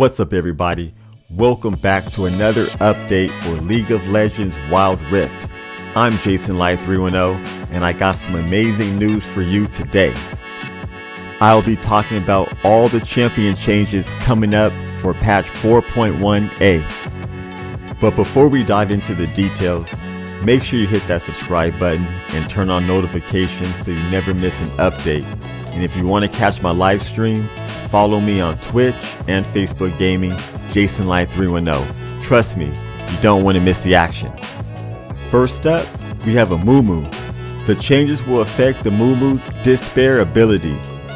What's up, everybody? Welcome back to another update for League of Legends Wild Rift. I'm Jason Live 310, and I got some amazing news for you today. I'll be talking about all the champion changes coming up for patch 4.1a. But before we dive into the details, make sure you hit that subscribe button and turn on notifications so you never miss an update. And if you want to catch my live stream, follow me on Twitch and Facebook Gaming, Jason Live 310. Trust me, you don't want to miss the action. First up, we have Amumu. The changes will affect the Amumu's Despair ability,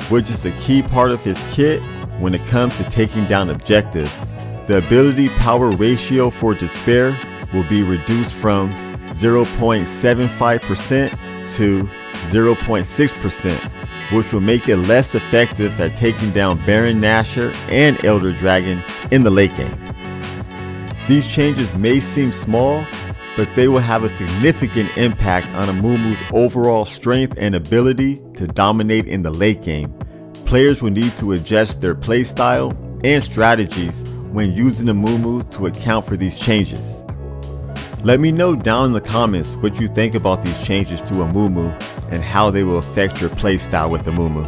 which is a key part of his kit when it comes to taking down objectives. The ability power ratio for Despair will be reduced from 0.75% to 0.6%. which will make it less effective at taking down Baron Nashor and Elder Dragon in the late game. These changes may seem small, but they will have a significant impact on Amumu's overall strength and ability to dominate in the late game. Players will need to adjust their playstyle and strategies when using Amumu to account for these changes. Let me know down in the comments what you think about these changes to Amumu and how they will affect your playstyle with Amumu.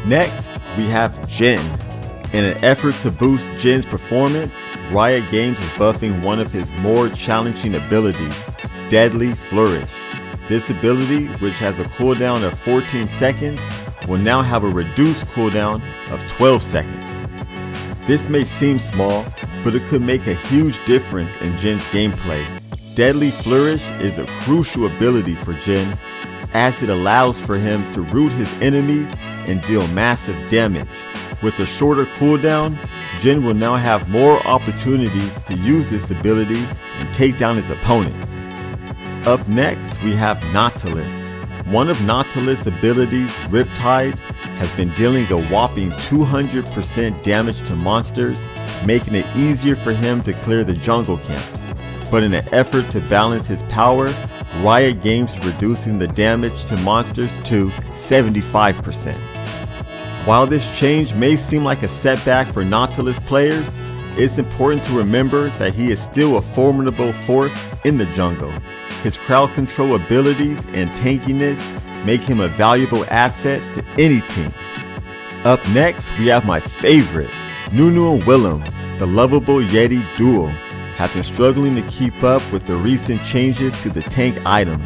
Next, we have Jhin. In an effort to boost Jhin's performance, Riot Games is buffing one of his more challenging abilities, Deadly Flourish. This ability, which has a cooldown of 14 seconds, will now have a reduced cooldown of 12 seconds. This may seem small, but it could make a huge difference in Jhin's gameplay. Deadly Flourish is a crucial ability for Jhin, as it allows for him to root his enemies and deal massive damage. With a shorter cooldown, Jhin will now have more opportunities to use this ability and take down his opponents. Up next, we have Nautilus. One of Nautilus' abilities, Riptide, has been dealing a whopping 200% damage to monsters, making it easier for him to clear the jungle camps. But in an effort to balance his power, Riot Games is reducing the damage to monsters to 75%. While this change may seem like a setback for Nautilus players, it's important to remember that he is still a formidable force in the jungle. His crowd control abilities and tankiness make him a valuable asset to any team. Up next, we have my favorite, Nunu and Willem, the lovable Yeti duo, have been struggling to keep up with the recent changes to the tank items.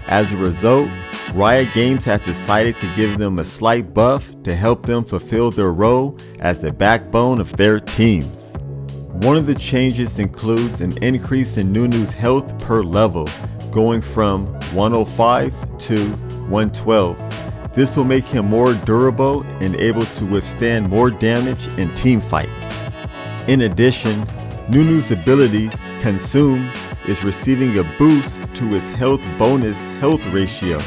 As a result, Riot Games has decided to give them a slight buff to help them fulfill their role as the backbone of their teams. One of the changes includes an increase in Nunu's health per level, going from 105 to 112. This will make him more durable and able to withstand more damage in team fights. In addition, Nunu's ability, Consume, is receiving a boost to his health bonus health ratio,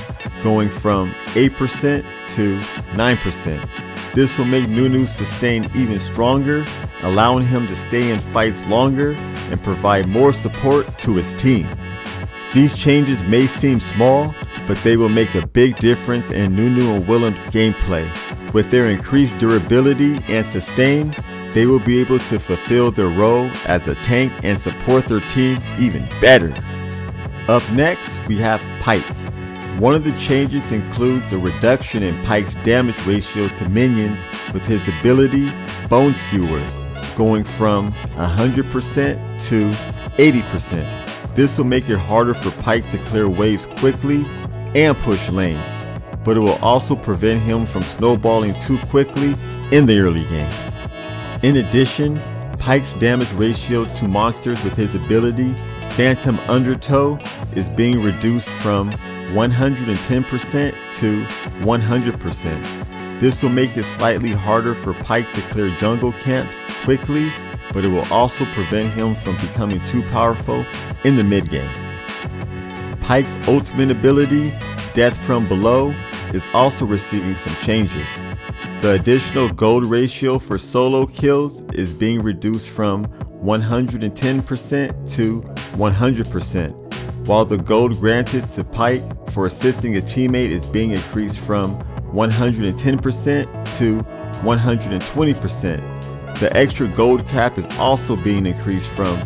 going from 8% to 9%. This will make Nunu sustain even stronger, allowing him to stay in fights longer and provide more support to his team. These changes may seem small, but they will make a big difference in Nunu and Willem's gameplay. With their increased durability and sustain, they will be able to fulfill their role as a tank and support their team even better. Up next, we have Pyke. One of the changes includes a reduction in Pyke's damage ratio to minions with his ability, Bone Skewer, going from 100% to 80%. This will make it harder for Pyke to clear waves quickly and push lanes, but it will also prevent him from snowballing too quickly in the early game. In addition, Pyke's damage ratio to monsters with his ability, Phantom Undertow, is being reduced from 110% to 100%. This will make it slightly harder for Pyke to clear jungle camps quickly, but it will also prevent him from becoming too powerful in the mid game. Pyke's ultimate ability, Death from Below, is also receiving some changes. The additional gold ratio for solo kills is being reduced from 110% to 100%, while the gold granted to Pyke for assisting a teammate is being increased from 110% to 120%. The extra gold cap is also being increased from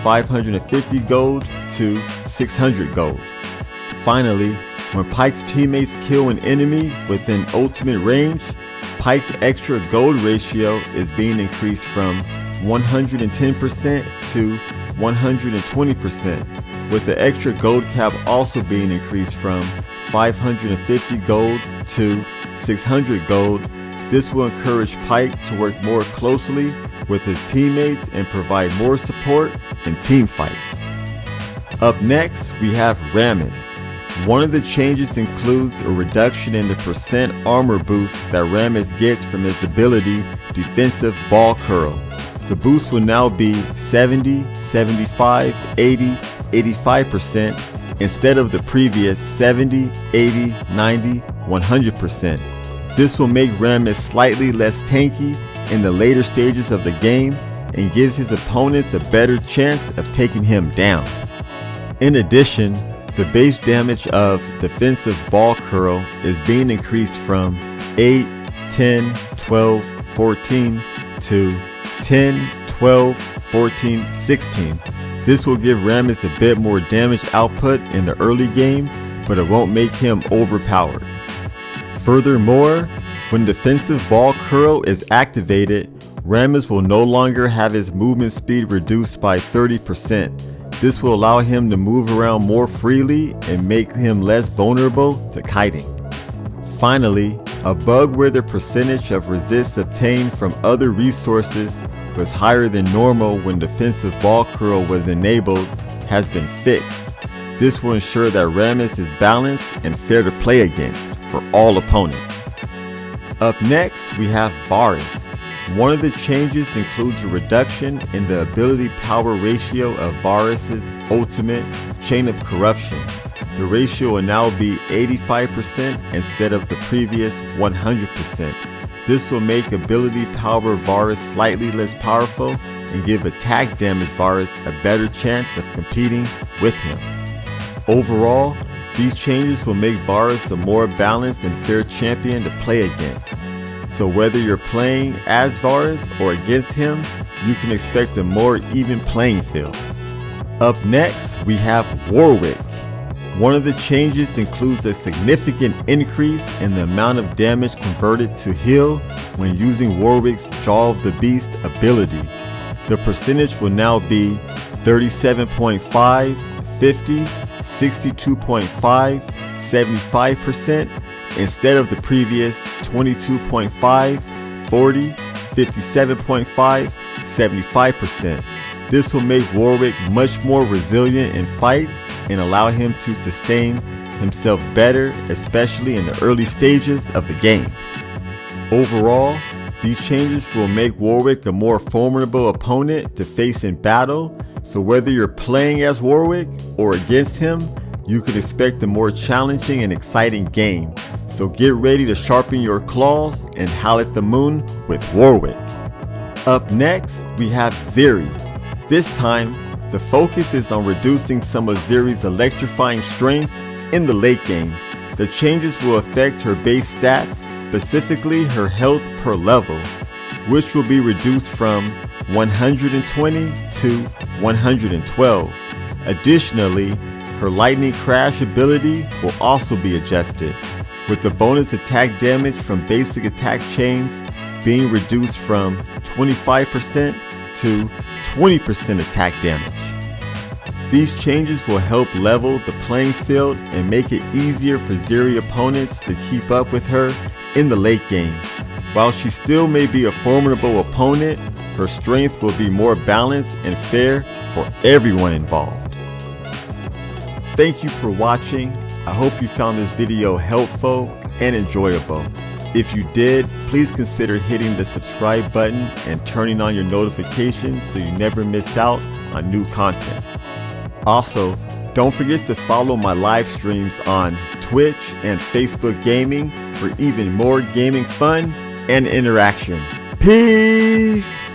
550 gold to 600 gold. Finally, when Pyke's teammates kill an enemy within ultimate range, Pyke's extra gold ratio is being increased from 110% to 120%, with the extra gold cap also being increased from 550 gold to 600 gold. This will encourage Pyke to work more closely with his teammates and provide more support in team fights. Up next, we have Rammus. One of the changes includes a reduction in the percent armor boost that Rammus gets from his ability Defensive Ball Curl. The boost will now be 70, 75, 80, 85% instead of the previous 70, 80, 90, 100%. This will make Rammus slightly less tanky in the later stages of the game and gives his opponents a better chance of taking him down. In addition, the base damage of Defensive Ball Curl is being increased from 8, 10, 12, 14 to 10, 12, 14, 16. This will give Rammus a bit more damage output in the early game, but it won't make him overpowered. Furthermore, when Defensive Ball Curl is activated, Rammus will no longer have his movement speed reduced by 30%. This will allow him to move around more freely and make him less vulnerable to kiting. Finally, a bug where the percentage of resists obtained from other resources was higher than normal when Defensive Ball Curl was enabled has been fixed. This will ensure that Rammus is balanced and fair to play against for all opponents. Up next, we have Varus. One of the changes includes a reduction in the ability power ratio of Varus's ultimate Chain of Corruption. The ratio will now be 85% instead of the previous 100%. This will make ability power Varus slightly less powerful and give attack damage Varus a better chance of competing with him. Overall, these changes will make Varus a more balanced and fair champion to play against. So whether you're playing as Varus or against him, you can expect a more even playing field. Up next, we have Warwick. One of the changes includes a significant increase in the amount of damage converted to heal when using Warwick's Jaw of the Beast ability. The percentage will now be 37.5, 50, 62.5, 75%, instead of the previous 22.5, 40, 57.5, 75%. This will make Warwick much more resilient in fights and allow him to sustain himself better, especially in the early stages of the game. Overall, these changes will make Warwick a more formidable opponent to face in battle, so whether you're playing as Warwick or against him, you can expect a more challenging and exciting game. So get ready to sharpen your claws and howl at the moon with Warwick. Up next, we have Zeri. This time, the focus is on reducing some of Zeri's electrifying strength in the late game. The changes will affect her base stats, specifically her health per level, which will be reduced from 120 to 112. Additionally, her Lightning Crash ability will also be adjusted, with the bonus attack damage from basic attack chains being reduced from 25% to 20% attack damage. These changes will help level the playing field and make it easier for Zeri opponents to keep up with her in the late game. While she still may be a formidable opponent, her strength will be more balanced and fair for everyone involved. Thank you for watching. I hope you found this video helpful and enjoyable. If you did, please consider hitting the subscribe button and turning on your notifications so you never miss out on new content. Also, don't forget to follow my live streams on Twitch and Facebook Gaming for even more gaming fun and interaction. Peace!